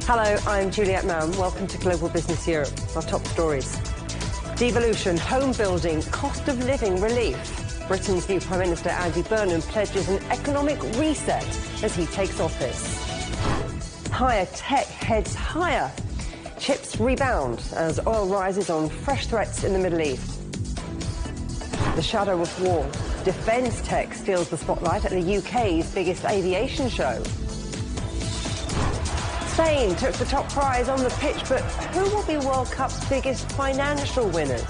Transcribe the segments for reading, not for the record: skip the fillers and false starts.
Hello, I'm Juliette Mann. Welcome to Global Business Europe. Our top stories. Devolution, home building, cost of living relief. Britain's new Prime Minister Andy Burnham pledges an economic reset as he takes office. Higher tech heads higher. Chips rebound as oil rises on fresh threats in the Middle East. The shadow of war. Defence tech steals the spotlight at the UK's biggest aviation show. Spain took the top prize on the pitch, but who will be World Cup's biggest financial winners?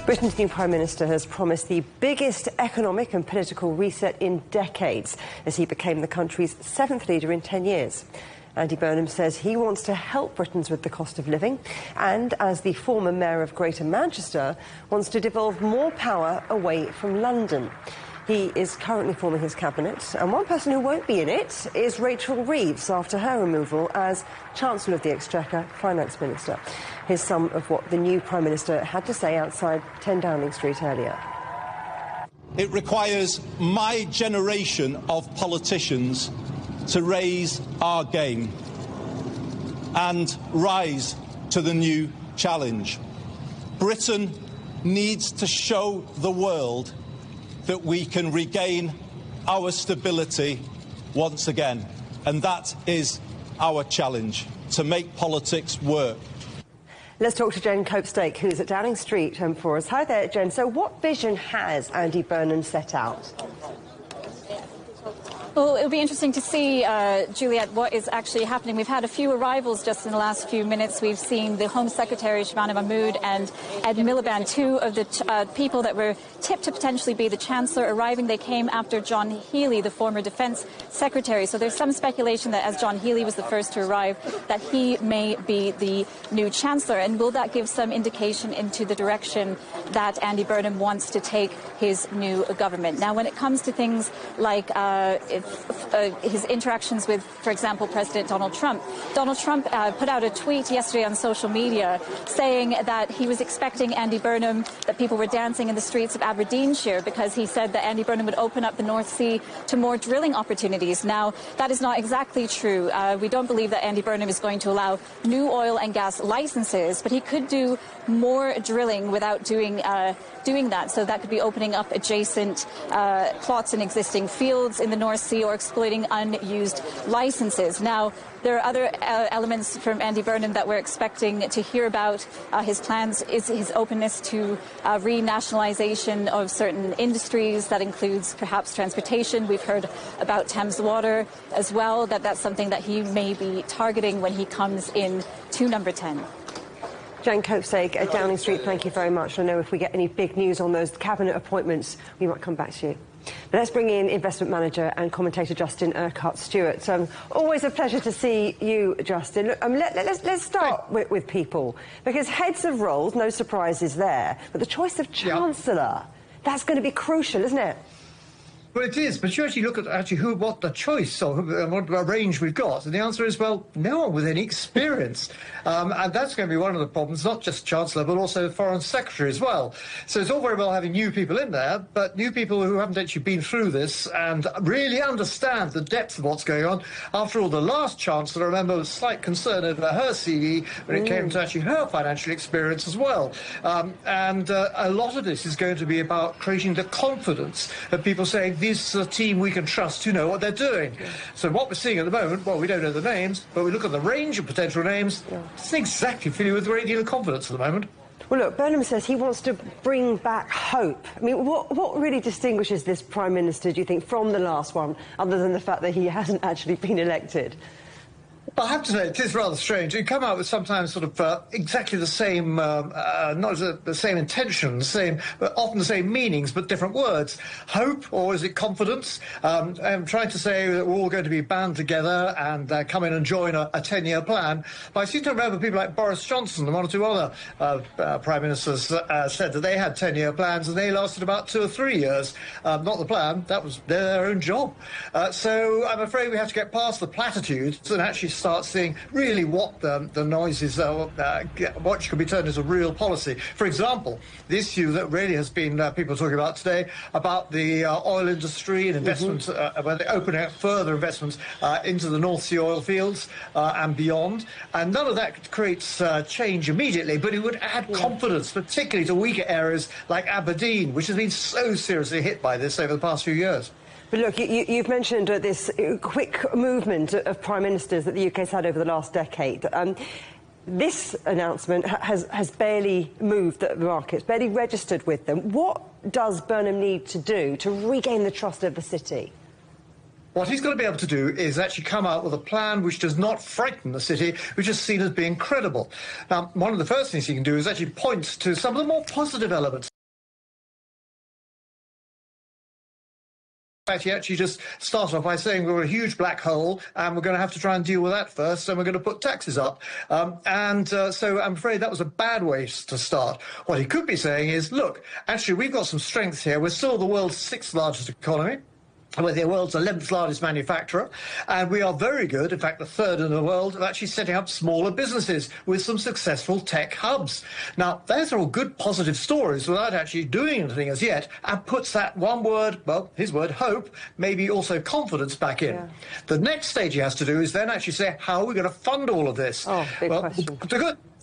Britain's new Prime Minister has promised the biggest economic and political reset in decades as he became the country's 7th leader in 10 years. Andy Burnham says he wants to help Britons with the cost of living and, as the former mayor of Greater Manchester, wants to devolve more power away from London. He is currently forming his cabinet, and one person who won't be in it is Rachel Reeves after her removal as Chancellor of the Exchequer Finance Minister. Here's some of what the new Prime Minister had to say outside 10 Downing Street earlier. It requires my generation of politicians to raise our game and rise to the new challenge. Britain needs to show the world that we can regain our stability once again. And that is our challenge, to make politics work. Let's talk to Jen Copestake, who's at Downing Street for us. Hi there, Jen. So what vision has Andy Burnham set out? Well, it'll be interesting to see, Juliette, what is actually happening. We've had a few arrivals just in the last few minutes. We've seen the Home Secretary, Shabana Mahmood, and Ed Miliband, two of the people that were tipped to potentially be the Chancellor, arriving. They came after John Healey, the former Defence Secretary. So there's some speculation that as John Healey was the first to arrive, that he may be the new Chancellor. And will that give some indication into the direction that Andy Burnham wants to take his new government? Now, when it comes to things like his interactions with, for example, President Donald Trump. Donald Trump put out a tweet yesterday on social media saying that he was expecting Andy Burnham, that people were dancing in the streets of Aberdeenshire because he said that Andy Burnham would open up the North Sea to more drilling opportunities. Now, that is not exactly true. We don't believe that Andy Burnham is going to allow new oil and gas licenses, but he could do more drilling without doing that. So that could be opening up adjacent plots in existing fields in the North Sea or exploiting unused licenses. Now, there are other elements from Andy Burnham that we're expecting to hear about. His plans is his openness to renationalisation of certain industries. That includes perhaps transportation. We've heard about Thames Water as well, that's something that he may be targeting when he comes in to number 10. Jen Copestake at Downing Street, thank you very much. I know if we get any big news on those cabinet appointments, we might come back to you. But let's bring in investment manager and commentator Justin Urquhart-Stewart. Always a pleasure to see you, Justin. Look, let's start with people, because heads of roles, no surprises there, but the choice of Chancellor, that's going to be crucial, isn't it? Well, it is, but you actually look at what the choice or what range we've got, and the answer is, well, no one with any experience. And that's going to be one of the problems, not just Chancellor, but also Foreign Secretary as well. So it's all very well having new people in there, but new people who haven't actually been through this and really understand the depth of what's going on. After all, the last Chancellor, I remember, was slight concern over her CV when it came to actually her financial experience as well. And a lot of this is going to be about creating the confidence of people saying, this is a team we can trust who know what they're doing. So what we're seeing at the moment, well, we don't know the names, but we look at the range of potential names, it's exactly filling with a great deal of confidence at the moment. Well, look, Burnham says he wants to bring back hope. I mean, what really distinguishes this Prime Minister, do you think, from the last one, other than the fact that he hasn't actually been elected? I have to say, it is rather strange. You come out with sometimes sort of exactly the same, not the same intentions, often the same meanings, but different words. Hope, or is it confidence? I'm trying to say that we're all going to be band together and come in and join a 10-year plan. But I seem to remember people like Boris Johnson and one or two other Prime Ministers said that they had 10-year plans and they lasted about 2 or 3 years. Not the plan, that was their own job. So I'm afraid we have to get past the platitudes and actually start start seeing really what the noises are, what could be turned into real policy. For example, the issue that really has been people talking about today about the oil industry and investments, where they're opening up further investments into the North Sea oil fields and beyond. And none of that creates change immediately, but it would add confidence, particularly to weaker areas like Aberdeen, which has been so seriously hit by this over the past few years. But look, you've mentioned this quick movement of prime ministers that the UK's had over the last decade. This announcement has barely moved the markets, barely registered with them. What does Burnham need to do to regain the trust of the city? What he's got to be able to do is actually come out with a plan which does not frighten the city, which is seen as being credible. Now, one of the first things he can do is actually point to some of the more positive elements. He actually just started off by saying we're a huge black hole and we're going to have to try and deal with that first, and we're going to put taxes up. So I'm afraid that was a bad way to start. What he could be saying is, look, actually we've got some strengths here. We're still the world's 6th largest economy. We're the world's 11th largest manufacturer, and we are very good, in fact the 3rd in the world, at actually setting up smaller businesses with some successful tech hubs. Now, those are all good positive stories without actually doing anything as yet, and puts that one word, well, his word, hope, maybe also confidence back in. Yeah. The next stage he has to do is then actually say, how are we going to fund all of this? Oh, big question.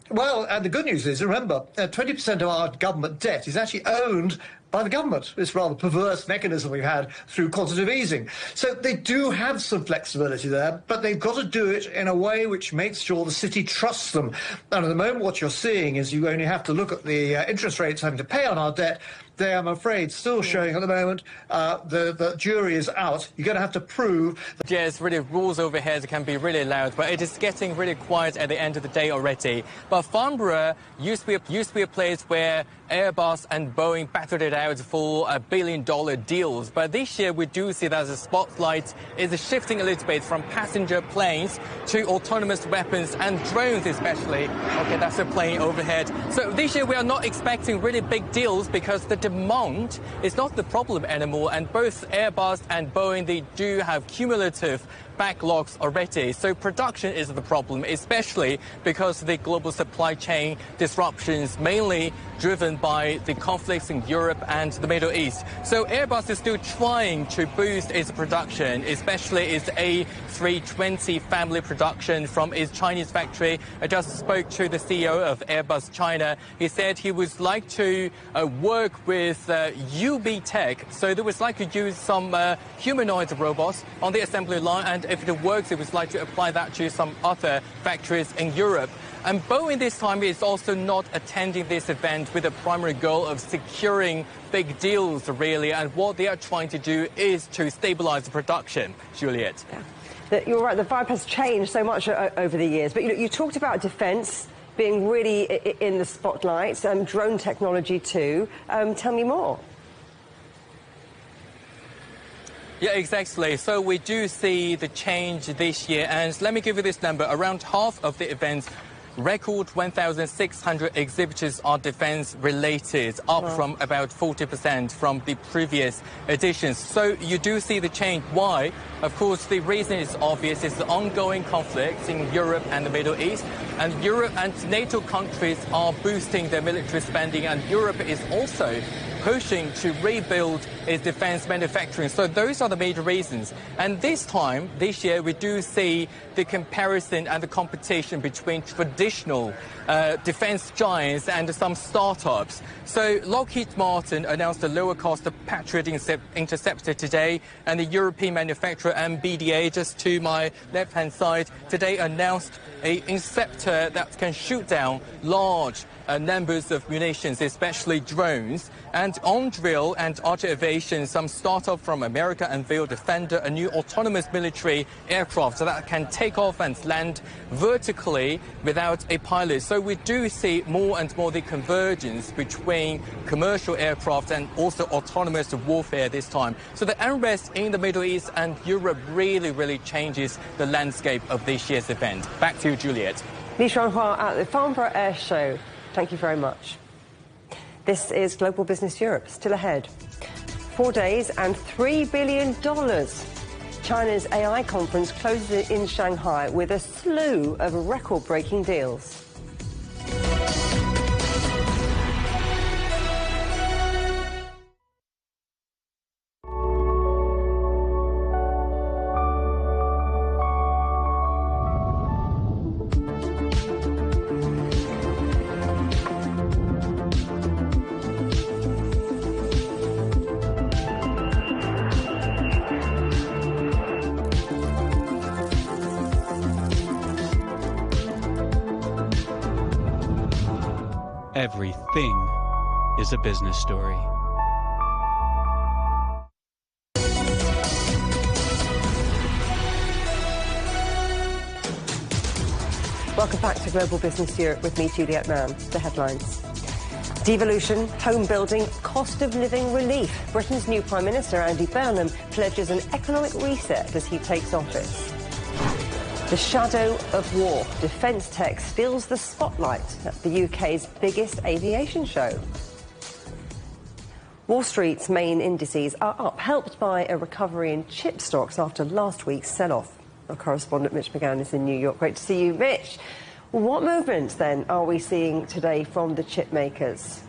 And the good news is, remember, 20% of our government debt is actually owned by the government. This rather perverse mechanism we've had through quantitative easing. So they do have some flexibility there, but they've got to do it in a way which makes sure the city trusts them. And at the moment, what you're seeing is you only have to look at the interest rates having to pay on our debt. They, I'm afraid, still showing at the moment the jury is out. You're going to have to prove. Yes, really, rules overhead can be really loud, but it is getting really quiet at the end of the day already. But Farnborough used to be a place where Airbus and Boeing battled it out for $1 billion deals. But this year we do see that the spotlight is shifting a little bit from passenger planes to autonomous weapons and drones especially. Okay, that's a plane overhead. So this year we are not expecting really big deals because the demand is not the problem anymore, and both Airbus and Boeing, they do have cumulative backlogs already. So production is the problem, especially because of the global supply chain disruptions, mainly driven by the conflicts in Europe and the Middle East. So Airbus is still trying to boost its production, especially its A320 family production from its Chinese factory. I just spoke to the CEO of Airbus China. He said he would like to work with UB Tech. So they would like to use some humanoid robots on the assembly line, and if it works, it would like to apply that to some other factories in Europe. And Boeing this time is also not attending this event with the primary goal of securing big deals, really. And what they are trying to do is to stabilize the production. Juliet. Yeah. You're right, the vibe has changed so much over the years. But you talked about defence being really in the spotlight, drone technology too. Tell me more. Yeah, exactly. So we do see the change this year. And let me give you this number. Around half of the events, record 1,600 exhibitors are defence-related, up from about 40% from the previous editions. So you do see the change. Why? Of course, the reason is obvious. It's the ongoing conflicts in Europe and the Middle East. And Europe and NATO countries are boosting their military spending, and Europe is also pushing to rebuild its defence manufacturing. So those are the major reasons. And this year, we do see the comparison and the competition between traditional defence giants and some startups. So Lockheed Martin announced a lower cost of Patriot interceptor today, and the European manufacturer MBDA, just to my left-hand side, today announced an interceptor that can shoot down large numbers of munitions, especially drones. And on drill and archer aviation, some startup from America unveiled Defender, a new autonomous military aircraft that can take off and land vertically without a pilot. So we do see more and more the convergence between commercial aircraft and also autonomous warfare this time. So the unrest in the Middle East and Europe really changes the landscape of this year's event. Back to you, Juliet. Li Shuanhua at the Farnborough Air Show. Thank you very much. This is Global Business Europe. Still ahead. 4 days and $3 billion. China's AI conference closes in Shanghai with a slew of record-breaking deals. Everything is a business story. Welcome back to Global Business Europe with me, Juliette Mann. The headlines. Devolution, home building, cost of living relief. Britain's new Prime Minister, Andy Burnham, pledges an economic reset as he takes office. The shadow of war. Defence tech steals the spotlight at the UK's biggest aviation show. Wall Street's main indices are up, helped by a recovery in chip stocks after last week's sell-off. Our correspondent Mitch McGann is in New York. Great to see you, Mitch. What movements, then, are we seeing today from the chip makers?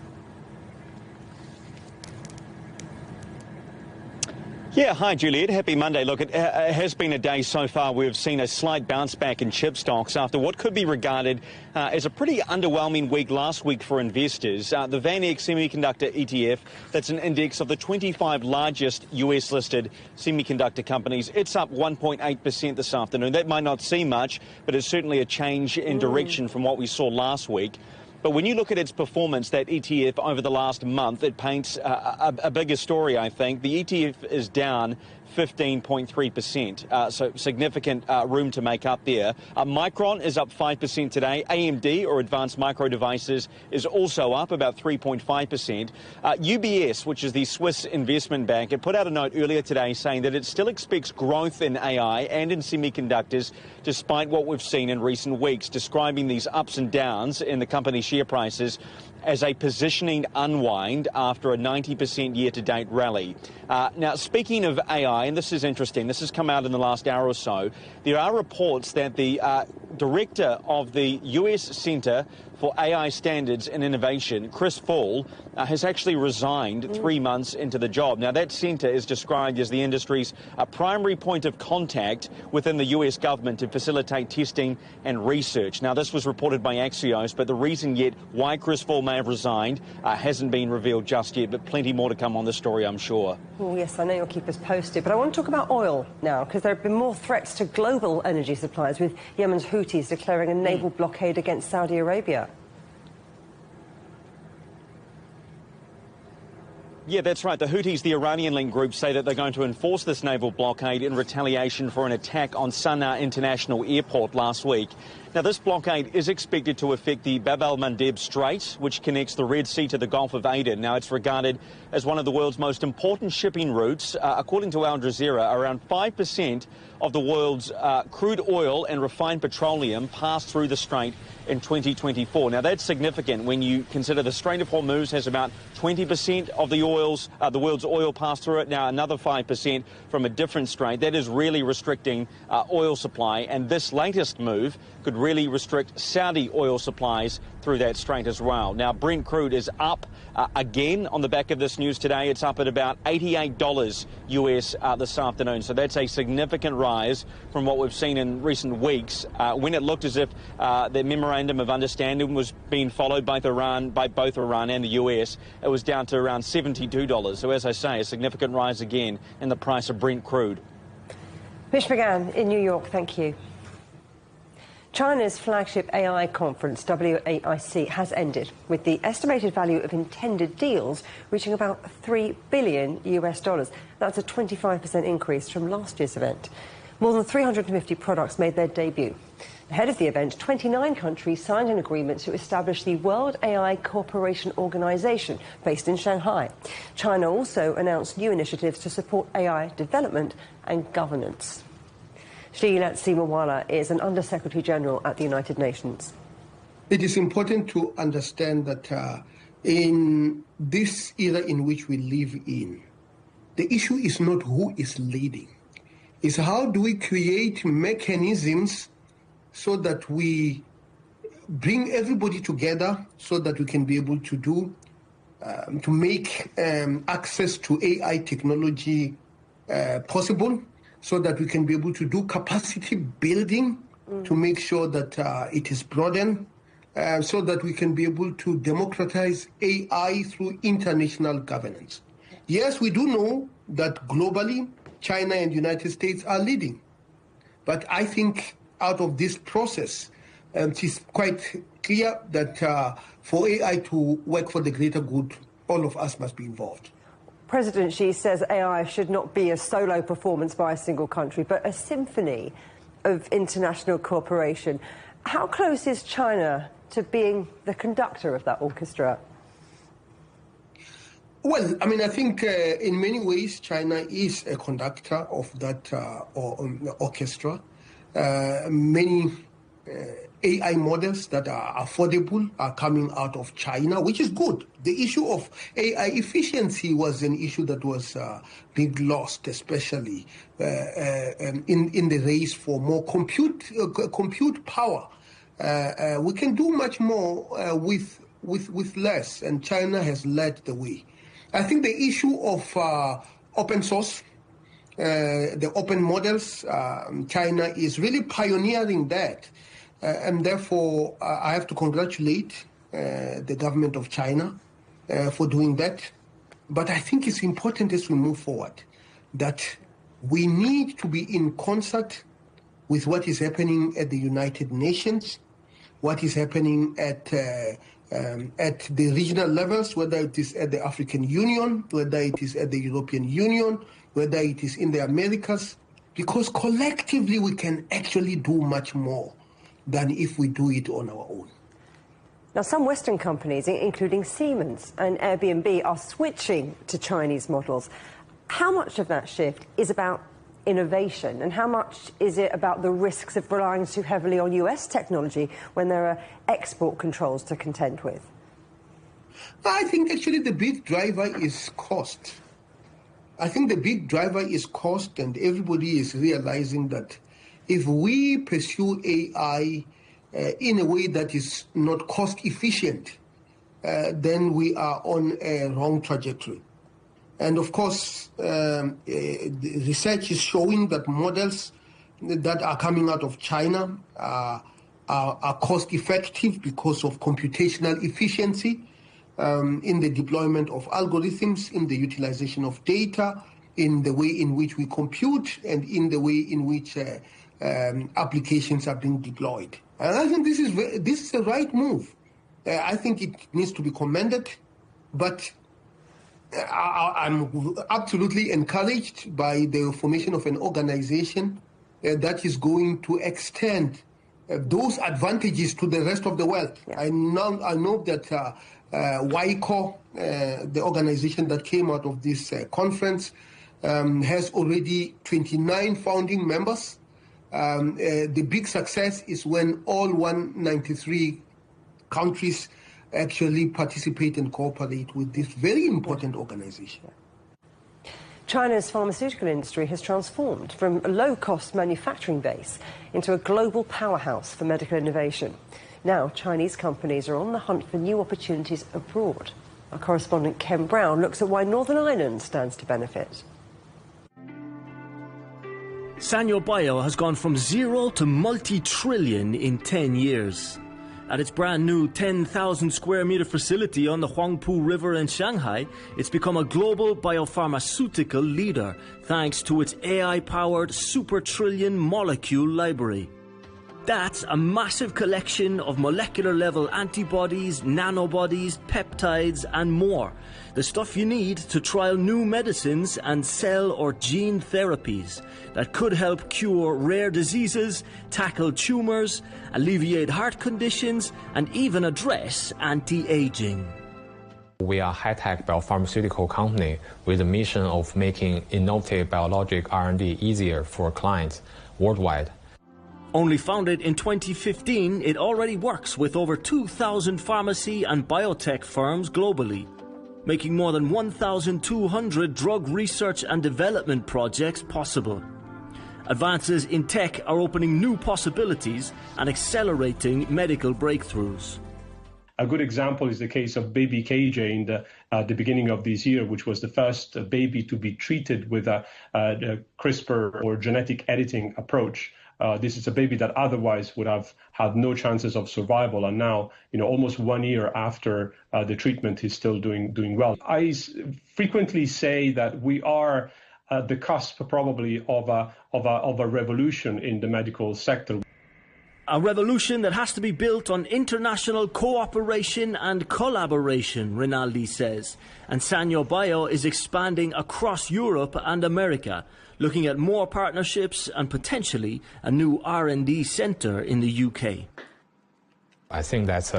Yeah, hi Juliette, happy Monday. Look, it has been a day so far where we've seen a slight bounce back in chip stocks after what could be regarded as a pretty underwhelming week last week for investors. The VanEck Semiconductor ETF, that's an index of the 25 largest US-listed semiconductor companies, it's up 1.8% this afternoon. That might not seem much, but it's certainly a change in direction from what we saw last week. But when you look at its performance, that ETF over the last month, it paints a bigger story, I think. The ETF is down 15.3%, so significant room to make up there. Micron is up 5% today. AMD, or Advanced Micro Devices, is also up about 3.5%. UBS, which is the Swiss investment bank, it put out a note earlier today saying that it still expects growth in AI and in semiconductors, despite what we've seen in recent weeks, describing these ups and downs in the company share prices as a positioning unwind after a 90% year-to-date rally. Now, speaking of AI, and this is interesting, this has come out in the last hour or so, there are reports that the director of the US Centre for AI Standards and Innovation, Chris Fall, has actually resigned 3 months into the job. Now, that centre is described as the industry's primary point of contact within the US government to facilitate testing and research. Now, this was reported by Axios, but the reason yet why Chris Fall may have resigned hasn't been revealed just yet, but plenty more to come on this story, I'm sure. Oh, yes, I know you'll keep us posted, but I want to talk about oil now, because there have been more threats to global energy supplies, with Yemen's Houthis declaring a naval blockade against Saudi Arabia. Yeah, that's right. The Houthis, the Iranian-linked group, say that they're going to enforce this naval blockade in retaliation for an attack on Sana'a International Airport last week. Now, this blockade is expected to affect the Bab el-Mandeb Strait, which connects the Red Sea to the Gulf of Aden. Now, it's regarded as one of the world's most important shipping routes. According to Al Jazeera, around 5% of the world's crude oil and refined petroleum passed through the strait in 2024. Now, that's significant when you consider the Strait of Hormuz has about 20% of the world's oil passed through it. Now, another 5% from a different strait. That is really restricting oil supply, and this latest move could really restrict Saudi oil supplies through that strait as well. Now, Brent crude is up again on the back of this news today. It's up at about $88 US this afternoon. So that's a significant rise from what we've seen in recent weeks when it looked as if the memorandum of understanding was being followed by both Iran and the US. It was down to around $72. So as I say, a significant rise again in the price of Brent crude. Mitch McGann in New York, thank you. China's flagship AI conference, WAIC, has ended, with the estimated value of intended deals reaching about $3 billion US. That's a 25% increase from last year's event. More than 350 products made their debut. Ahead of the event, 29 countries signed an agreement to establish the World AI Cooperation Organization, based in Shanghai. China also announced new initiatives to support AI development and governance. Sri Simawala is an Under-Secretary General at the United Nations. It is important to understand that in this era in which we live in, the issue is not who is leading. is how do we create mechanisms so that we bring everybody together so that we can be able to do, to make access to AI technology possible, so that we can be able to do capacity building to make sure that it is broadened, so that we can be able to democratize AI through international governance. Yes, we do know that globally, China and the United States are leading. But I think out of this process, it is quite clear that for AI to work for the greater good, all of us must be involved. President Xi says AI should not be a solo performance by a single country, but a symphony of international cooperation. How close is China to being the conductor of that orchestra? Well, I mean, I think in many ways China is a conductor of that orchestra. Many AI models that are affordable are coming out of China, which is good. The issue of AI efficiency was an issue that was being lost, especially in the race for more compute power. We can do much more with less, and China has led the way. I think the issue of open source, the open models, China is really pioneering that. And therefore, I have to congratulate the government of China for doing that. But I think it's important as we move forward that we need to be in concert with what is happening at the United Nations, what is happening at the regional levels, whether it is at the African Union, whether it is at the European Union, whether it is in the Americas, because collectively we can actually do much more than if we do it on our own. Now, some Western companies, including Siemens and Airbnb, are switching to Chinese models. How much of that shift is about innovation, and how much is it about the risks of relying too heavily on US technology when there are export controls to contend with? I think actually the big driver is cost. I think the big driver is cost, and everybody is realizing that if we pursue AI in a way that is not cost efficient, then we are on a wrong trajectory. And of course, research is showing that models that are coming out of China are cost effective because of computational efficiency in the deployment of algorithms, in the utilization of data, in the way in which we compute, and in the way in which applications are being deployed. And I think this is the right move. I think it needs to be commended, but I'm absolutely encouraged by the formation of an organization that is going to extend those advantages to the rest of the world. Yeah. I know that WICO, the organization that came out of this conference, has already 29 founding members. The big success is when all 193 countries actually participate and cooperate with this very important organization. China's pharmaceutical industry has transformed from a low-cost manufacturing base into a global powerhouse for medical innovation. Now, Chinese companies are on the hunt for new opportunities abroad. Our correspondent Ken Brown looks at why Northern Ireland stands to benefit. Sanyo Bio has gone from zero to multi-trillion in 10 years. At its brand new 10,000 square metre facility on the Huangpu River in Shanghai, it's become a global biopharmaceutical leader thanks to its AI-powered super trillion molecule library. That's a massive collection of molecular-level antibodies, nanobodies, peptides and more. The stuff you need to trial new medicines and cell or gene therapies that could help cure rare diseases, tackle tumours, alleviate heart conditions and even address anti-aging. We are a high-tech biopharmaceutical company with a mission of making innovative biologic R&D easier for clients worldwide. Only founded in 2015, it already works with over 2,000 pharmacy and biotech firms globally, making more than 1,200 drug research and development projects possible. Advances in tech are opening new possibilities and accelerating medical breakthroughs. A good example is the case of baby KJ in the beginning of this year, which was the first baby to be treated with a CRISPR or genetic editing approach. This is a baby that otherwise would have had no chances of survival, and now, almost 1 year after the treatment, he's still doing well. I frequently say that we are at the cusp, probably, of a revolution in the medical sector. A revolution that has to be built on international cooperation and collaboration, Rinaldi says. And Sanyo Bio is expanding across Europe and America, looking at more partnerships and potentially a new R&D centre in the UK. I think that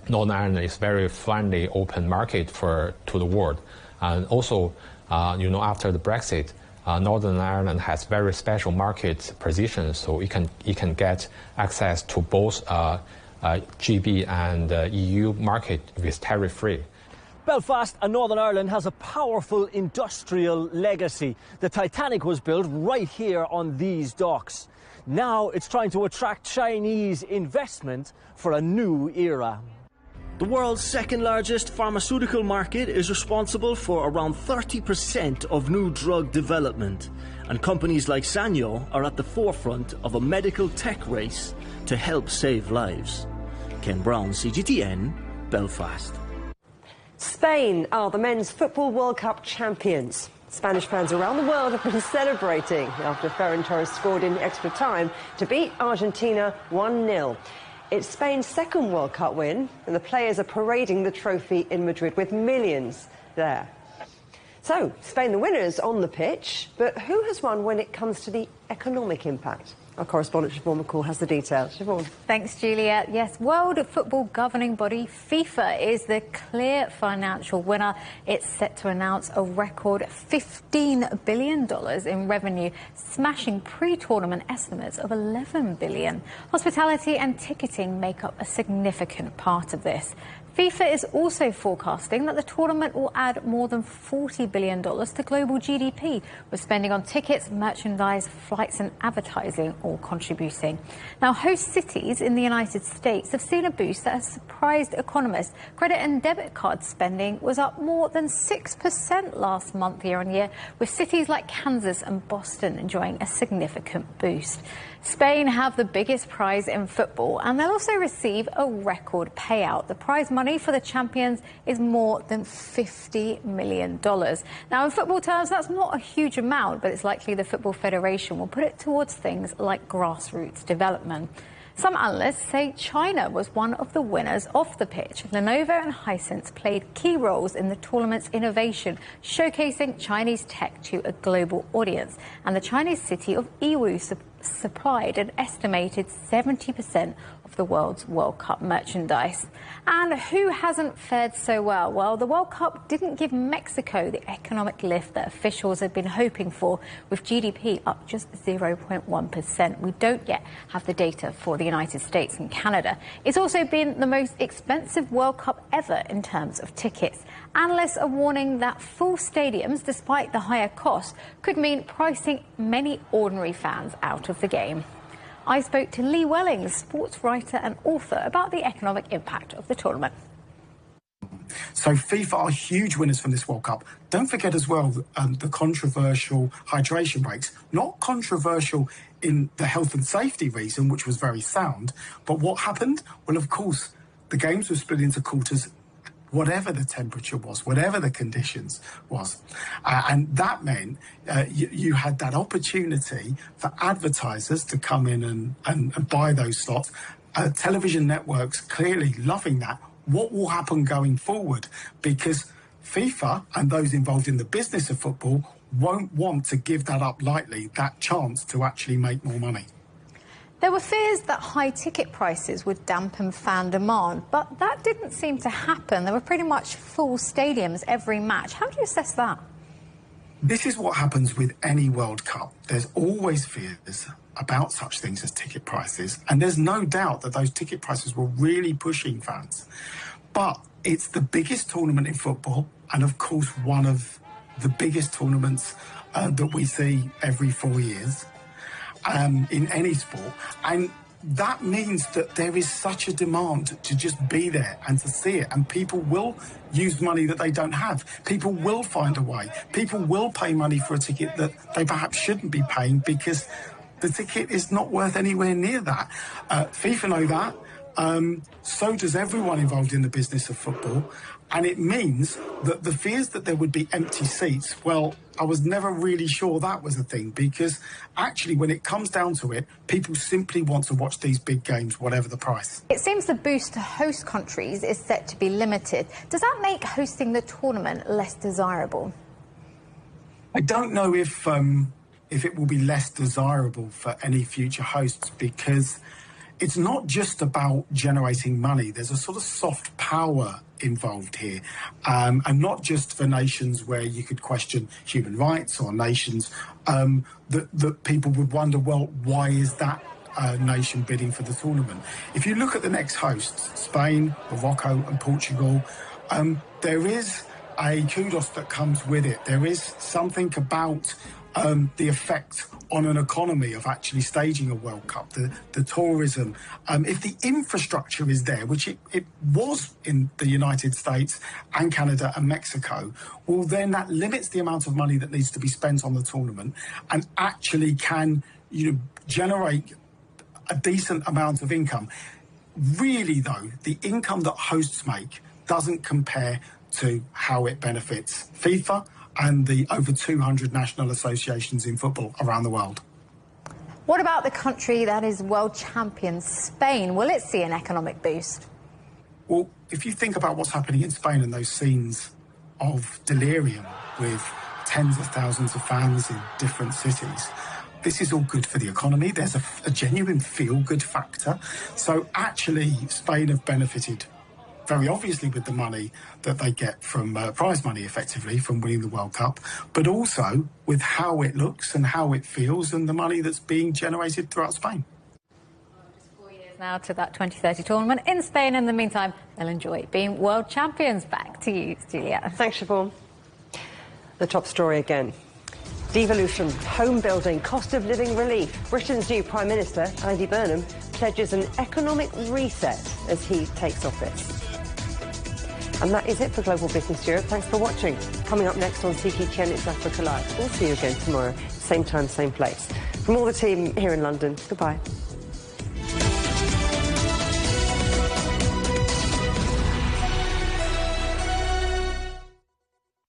Northern Ireland is very friendly, open market to the world. And also, after the Brexit, Northern Ireland has very special market positions, so it can get access to both GB and EU market with tariff-free. Belfast and Northern Ireland has a powerful industrial legacy. The Titanic was built right here on these docks. Now it's trying to attract Chinese investment for a new era. The world's second largest pharmaceutical market is responsible for around 30% of new drug development. And companies like Sanyo are at the forefront of a medical tech race to help save lives. Ken Brown, CGTN, Belfast. Spain are the Men's Football World Cup champions. Spanish fans around the world have been celebrating after Ferran Torres scored in extra time to beat Argentina 1-0. It's Spain's second World Cup win, and the players are parading the trophy in Madrid with millions there. So, Spain the winners on the pitch, but who has won when it comes to the economic impact? Our correspondent Siobhan McCall has the details. Siobhan. Thanks, Juliet. Yes, World Football governing body FIFA is the clear financial winner. It's set to announce a record $15 billion in revenue, smashing pre-tournament estimates of $11 billion. Hospitality and ticketing make up a significant part of this. FIFA is also forecasting that the tournament will add more than $40 billion to global GDP, with spending on tickets, merchandise, flights and advertising all contributing. Now, host cities in the United States have seen a boost that has surprised economists. Credit and debit card spending was up more than 6% last month year on year, with cities like Kansas and Boston enjoying a significant boost. Spain have the biggest prize in football, and they'll also receive a record payout. The prize money for the champions is more than $50 million. Now, in football terms, that's not a huge amount, but it's likely the Football Federation will put it towards things like grassroots development. Some analysts say China was one of the winners off the pitch. Lenovo and Hisense played key roles in the tournament's innovation, showcasing Chinese tech to a global audience. And the Chinese city of Yiwu supplied an estimated 70% of the world's World Cup merchandise. And who hasn't fared so well? Well, the World Cup didn't give Mexico the economic lift that officials had been hoping for, with GDP up just 0.1%. We don't yet have the data for the United States and Canada. It's also been the most expensive World Cup ever in terms of tickets. Analysts are warning that full stadiums, despite the higher cost, could mean pricing many ordinary fans out of the game. I spoke to Lee Wellings, sports writer and author, about the economic impact of the tournament. So FIFA are huge winners from this World Cup. Don't forget as well the controversial hydration breaks. Not controversial in the health and safety reason, which was very sound. But what happened? Well, of course, the games were split into quarters, whatever the temperature was, whatever the conditions was. And that meant you had that opportunity for advertisers to come in and buy those slots. Television networks clearly loving that. What will happen going forward? Because FIFA and those involved in the business of football won't want to give that up lightly, that chance to actually make more money. There were fears that high ticket prices would dampen fan demand, but that didn't seem to happen. There were pretty much full stadiums every match. How do you assess that? This is what happens with any World Cup. There's always fears about such things as ticket prices, and there's no doubt that those ticket prices were really pushing fans. But it's the biggest tournament in football, and of course one of the biggest tournaments that we see every 4 years. in any sport. And that means that there is such a demand to just be there and to see it. And people will use money that they don't have. People will find a way. People will pay money for a ticket that they perhaps shouldn't be paying because the ticket is not worth anywhere near that. FIFA know that. So does everyone involved in the business of football. And it means that the fears that there would be empty seats, well, I was never really sure that was a thing, because actually when it comes down to it, people simply want to watch these big games, whatever the price. It seems the boost to host countries is set to be limited. Does that make hosting the tournament less desirable? I don't know if it will be less desirable for any future hosts, because it's not just about generating money. There's a sort of soft power involved here, and not just for nations where you could question human rights, or nations that people would wonder, well, why is that nation bidding for the tournament? If you look at the next hosts, Spain, Morocco and Portugal, there is a kudos that comes with it. There is something about the effect on an economy of actually staging a World Cup, the tourism. If the infrastructure is there, which it was in the United States and Canada and Mexico, well, then that limits the amount of money that needs to be spent on the tournament and actually can, generate a decent amount of income. Really, though, the income that hosts make doesn't compare to how it benefits FIFA and the over 200 national associations in football around the world. What about the country that is world champion, Spain? Will it see an economic boost? Well, if you think about what's happening in Spain and those scenes of delirium with tens of thousands of fans in different cities, this is all good for the economy. There's a genuine feel-good factor. So actually, Spain have benefited very obviously with the money that they get from prize money, effectively, from winning the World Cup, but also with how it looks and how it feels and the money that's being generated throughout Spain. Just 4 years now to that 2030 tournament in Spain. In the meantime, they'll enjoy being world champions. Back to you, Julia. Thanks, Siobhan. The top story again. Devolution, home building, cost of living relief. Britain's new Prime Minister, Andy Burnham, pledges an economic reset as he takes office. And that is it for Global Business Europe. Thanks for watching. Coming up next on CGTN, it's Africa Live. We'll see you again tomorrow, same time, same place. From all the team here in London, goodbye.